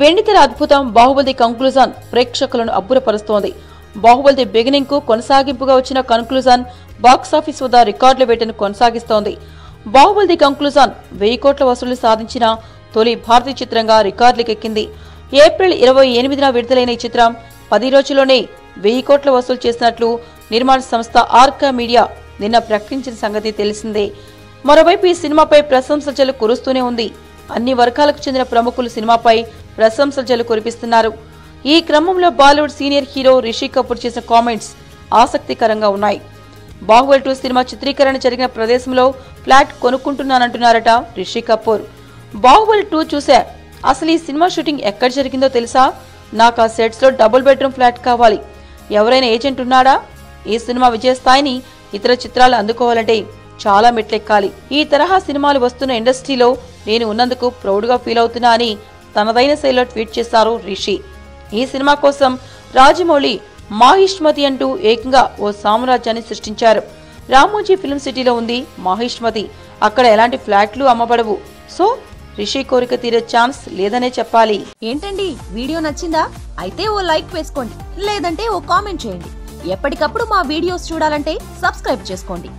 వెండితెర అద్భుతం బాహుబలి కంక్లూజన్ ప్రేక్షకులను అబ్బురపరుస్తోంది. బాహుబలి బిగినింగ్ కు కొనసాగింపుగా వచ్చిన కన్క్లూజన్ బాక్సాఫీస్ వద్ద రికార్డుల వేటను కొనసాగిస్తోంది. బాహుబలి కంక్లూజన్ 1000 కోట్ల వసూళ్లు సాధించిన తొలి భారతీయ చిత్రంగా రికార్డులకెక్కింది. ఏప్రిల్ 28న విడుదలైన ఈ చిత్రం 10 రోజుల్లోనే 1000 కోట్ల వసూలు చేసినట్లు నిర్మాణ సంస్థ ఆర్కా మీడియా నిన్న ప్రకటించిన సంగతి తెలిసిందే. మరోవైపు ఈ సినిమాపై ప్రశంసలు కురుస్తూనే ఉంది. అన్ని వర్గాలకు చెందిన ప్రముఖులు సినిమాపై ప్రశంసలు కురిపిస్తున్నారు. ఈ క్రమంలో బాలీవుడ్ సీనియర్ హీరో రిషి కపూర్ చేసిన కామెంట్స్ ఆసక్తికరంగా ఉన్నాయి. బాహుబలి 2 సినిమా చిత్రీకరణ జరిగిన ప్రదేశంలో ఫ్లాట్ కొనుక్కుంటున్నానంటున్నారట రిషి కపూర్. బాహుబలి 2 చూసా, అసలు ఈ సినిమా షూటింగ్ ఎక్కడ జరిగిందో తెలుసా? నాకు ఆ సెట్స్ లో డబుల్ బెడ్రూమ్ ఫ్లాట్ కావాలి. ఎవరైనా ఏజెంట్ ఉన్నాడా? ఈ సినిమా విజయస్థాయిని ఇతర చిత్రాలు అందుకోవాలంటే చాలా మెట్లెక్కాలి. ఈ తరహా సినిమాలు వస్తున్న ఇండస్ట్రీలో నేను ఉన్నందుకు ప్రౌడ్ గా ఫీల్ అవుతున్నా అని తనదైన శైలిలో ట్వీట్ చేశారు రిషి. ఈ సినిమా కోసం రాజమౌళి మాహిష్మతి అంటూ ఏకంగా ఓ సామ్రాజ్యాన్ని సృష్టించారు. రామోజీ ఫిల్మ్ సిటీలో ఉంది మాహిష్మతి. అక్కడ ఎలాంటి ఫ్లాట్లు అమ్మబడవు. సో రిషి కోరిక తీరే ఛాన్స్ లేదనే చెప్పాలి. ఏంటండి, వీడియో నచ్చిందా? అయితే ఓ లైక్ వేసుకోండి, లేదంటే ఓ కామెంట్ చేయండి. ఎప్పటికప్పుడు మా వీడియోస్ చూడాలంటే సబ్స్క్రైబ్ చేసుకోండి.